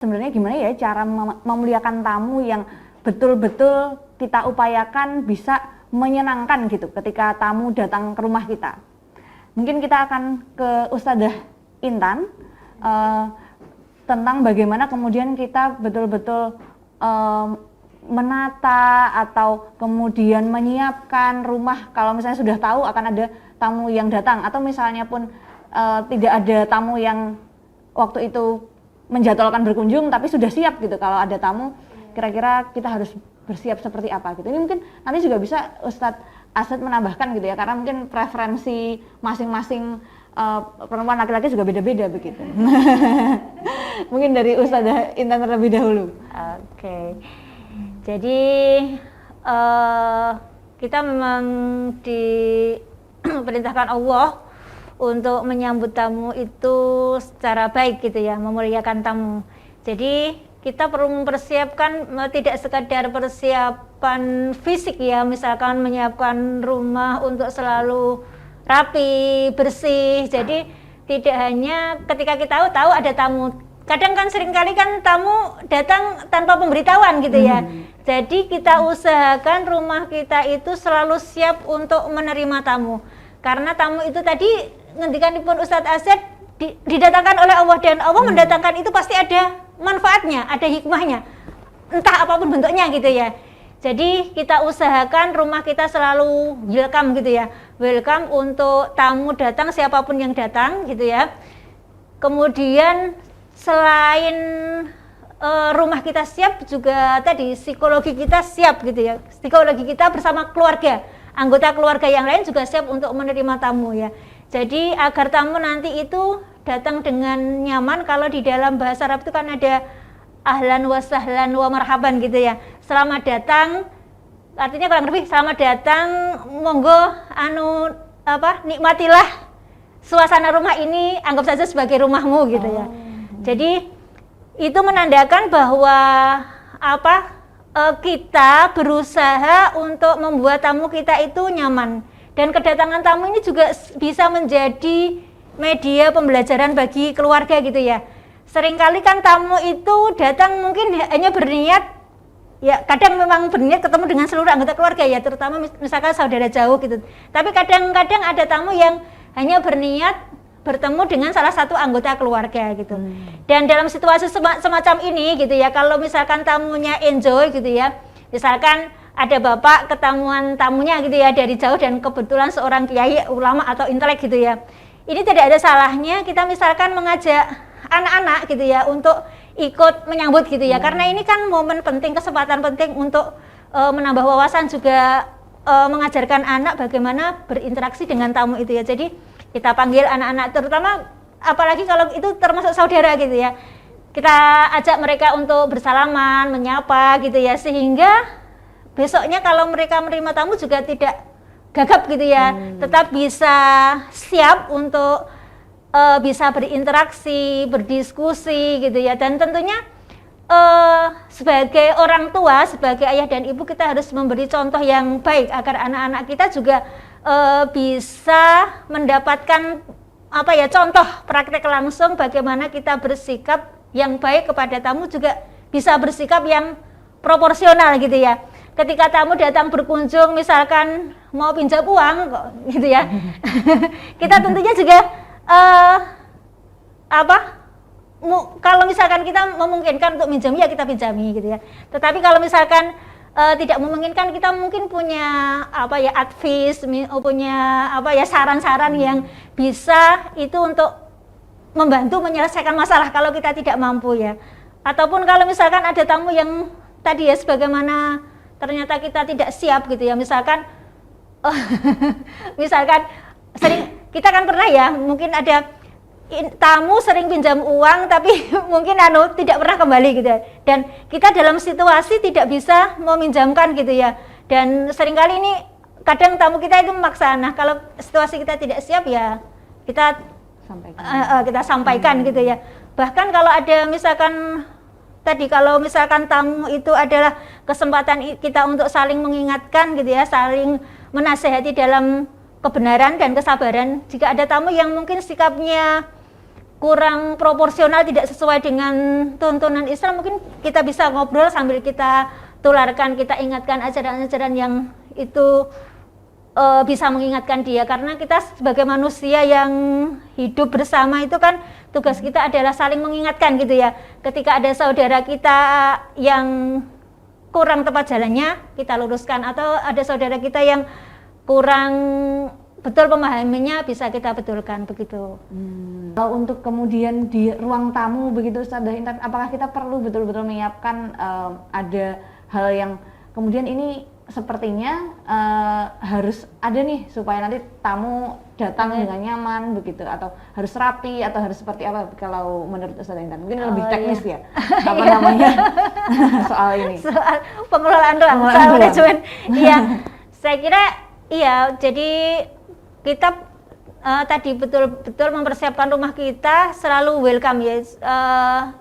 Sebenarnya gimana ya cara memuliakan tamu yang betul-betul kita upayakan bisa menyenangkan gitu ketika tamu datang ke rumah kita. Mungkin kita akan ke Ustadzah Intan tentang bagaimana kemudian kita betul-betul menata atau kemudian menyiapkan rumah kalau misalnya sudah tahu akan ada tamu yang datang, atau misalnya pun tidak ada tamu yang waktu itu menjadwalkan berkunjung tapi sudah siap gitu kalau ada tamu, kira-kira kita harus bersiap seperti apa gitu. Ini mungkin nanti juga bisa Ustadz Asad menambahkan gitu ya, karena mungkin preferensi masing-masing perempuan laki-laki juga beda-beda begitu. Mungkin dari Ustadzah Intan terlebih dahulu. Oke. Jadi kita memang diperintahkan Allah untuk menyambut tamu itu secara baik gitu ya, memuliakan tamu. Jadi kita perlu mempersiapkan, tidak sekadar persiapan fisik ya, misalkan menyiapkan rumah untuk selalu rapi, bersih. Jadi tidak hanya ketika kita tahu ada tamu. Kadang kan seringkali kan tamu datang tanpa pemberitahuan gitu ya. Jadi kita usahakan rumah kita itu selalu siap untuk menerima tamu. Karena tamu itu tadi ngendikanipun Ustadz Asad didatangkan oleh Allah, dan Allah mendatangkan itu pasti ada manfaatnya, ada hikmahnya, entah apapun bentuknya gitu ya. Jadi kita usahakan rumah kita selalu welcome gitu ya, welcome untuk tamu datang, siapapun yang datang gitu ya. Kemudian selain rumah kita siap, juga tadi psikologi kita siap gitu ya, psikologi kita bersama keluarga, anggota keluarga yang lain juga siap untuk menerima tamu ya. Jadi agar tamu nanti itu datang dengan nyaman. Kalau di dalam bahasa Arab itu kan ada ahlan wa sahlan wa marhaban gitu ya. Selamat datang, artinya kurang lebih selamat datang, monggo nikmatilah suasana rumah ini, anggap saja sebagai rumahmu gitu ya. Jadi itu menandakan bahwa kita berusaha untuk membuat tamu kita itu nyaman. Dan kedatangan tamu ini juga bisa menjadi media pembelajaran bagi keluarga gitu ya. Seringkali kan tamu itu datang mungkin hanya berniat, ya kadang memang berniat ketemu dengan seluruh anggota keluarga ya, terutama misalkan saudara jauh gitu. Tapi kadang-kadang ada tamu yang hanya berniat bertemu dengan salah satu anggota keluarga gitu. Dan dalam situasi semacam ini gitu ya, kalau misalkan tamunya enjoy gitu ya, misalkan ada bapak ketemuan tamunya gitu ya dari jauh dan kebetulan seorang kiai, ulama atau intelek gitu ya. Ini tidak ada salahnya kita misalkan mengajak anak-anak gitu ya untuk ikut menyambut gitu ya. Karena ini kan momen penting, kesempatan penting untuk menambah wawasan, juga mengajarkan anak bagaimana berinteraksi dengan tamu itu ya. Jadi kita panggil anak-anak, terutama apalagi kalau itu termasuk saudara gitu ya. Kita ajak mereka untuk bersalaman, menyapa gitu ya, sehingga besoknya kalau mereka menerima tamu juga tidak gagap gitu ya, tetap bisa siap untuk bisa berinteraksi, berdiskusi gitu ya. Dan tentunya sebagai orang tua, sebagai ayah dan ibu, kita harus memberi contoh yang baik agar anak-anak kita juga bisa mendapatkan contoh praktek langsung bagaimana kita bersikap yang baik kepada tamu, juga bisa bersikap yang proporsional gitu ya. Ketika tamu datang berkunjung, misalkan mau pinjam uang kok gitu ya, kita tentunya juga kalau misalkan kita memungkinkan untuk minjam, ya kita pinjami gitu ya. Tetapi kalau misalkan tidak memungkinkan, kita mungkin punya advice, punya saran-saran yang bisa itu untuk membantu menyelesaikan masalah kalau kita tidak mampu ya. Ataupun kalau misalkan ada tamu yang tadi ya, sebagaimana ternyata kita tidak siap gitu ya, misalkan sering kita kan pernah ya, mungkin ada tamu sering pinjam uang tapi mungkin tidak pernah kembali gitu ya, dan kita dalam situasi tidak bisa meminjamkan gitu ya. Dan seringkali ini kadang tamu kita itu memaksa. Nah, kalau situasi kita tidak siap ya kita sampaikan gitu ya. Bahkan kalau ada misalkan tadi, kalau misalkan tamu itu adalah kesempatan kita untuk saling mengingatkan gitu ya, saling menasehati dalam kebenaran dan kesabaran. Jika ada tamu yang mungkin sikapnya kurang proporsional, tidak sesuai dengan tuntunan Islam, mungkin kita bisa ngobrol sambil kita tularkan, kita ingatkan ajaran-ajaran yang itu bisa mengingatkan dia, karena kita sebagai manusia yang hidup bersama itu kan tugas kita adalah saling mengingatkan gitu ya. Ketika ada saudara kita yang kurang tepat jalannya, kita luruskan, atau ada saudara kita yang kurang betul pemahamannya, bisa kita betulkan begitu. Kalau untuk kemudian di ruang tamu begitu Ustazah Intan, apakah kita perlu betul-betul menyiapkan ada hal yang kemudian ini sepertinya harus ada nih supaya nanti tamu datang dengan nyaman begitu, atau harus rapi, atau harus seperti apa kalau menurut Ustazah Intan? Mungkin lebih teknis ya, apa namanya soal ini? Soal pengelolaan ruang, soal manajemen. Iya, saya kira iya. Jadi kita tadi betul-betul mempersiapkan rumah kita selalu welcome ya.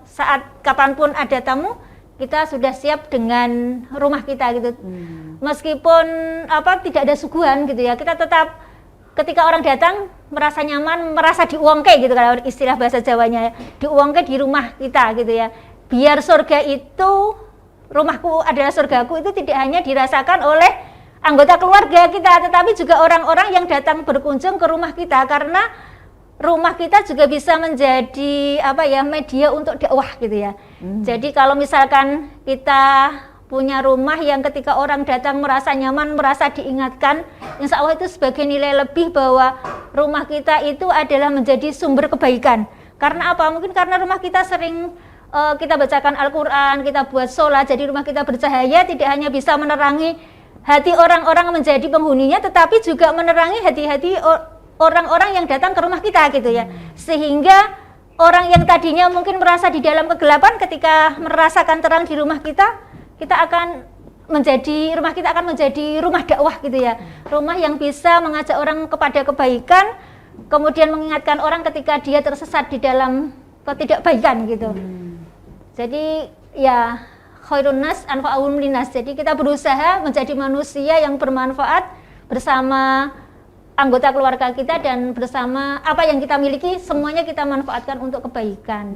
Saat kapanpun ada tamu, kita sudah siap dengan rumah kita gitu. Meskipun tidak ada suguhan gitu ya, kita tetap ketika orang datang merasa nyaman, merasa diuangke gitu kalau istilah bahasa Jawanya, diuangke di rumah kita gitu ya. Biar surga itu, rumahku adalah surgaku, itu tidak hanya dirasakan oleh anggota keluarga kita, tetapi juga orang-orang yang datang berkunjung ke rumah kita, karena rumah kita juga bisa menjadi media untuk dakwah gitu ya. Jadi kalau misalkan kita punya rumah yang ketika orang datang merasa nyaman, merasa diingatkan, insya Allah itu sebagai nilai lebih bahwa rumah kita itu adalah menjadi sumber kebaikan. Karena apa? Mungkin karena rumah kita sering kita bacakan Al-Quran, kita buat sholat, jadi rumah kita bercahaya, tidak hanya bisa menerangi hati orang-orang menjadi penghuninya, tetapi juga menerangi hati-hati orang-orang yang datang ke rumah kita gitu ya. Sehingga orang yang tadinya mungkin merasa di dalam kegelapan, ketika merasakan terang di rumah kita rumah kita akan menjadi rumah dakwah gitu ya. Rumah yang bisa mengajak orang kepada kebaikan, kemudian mengingatkan orang ketika dia tersesat di dalam ketidakbaikan gitu. Jadi ya khairun nas anfa'uhum linnas. Jadi kita berusaha menjadi manusia yang bermanfaat bersama anggota keluarga kita, dan bersama apa yang kita miliki semuanya kita manfaatkan untuk kebaikan.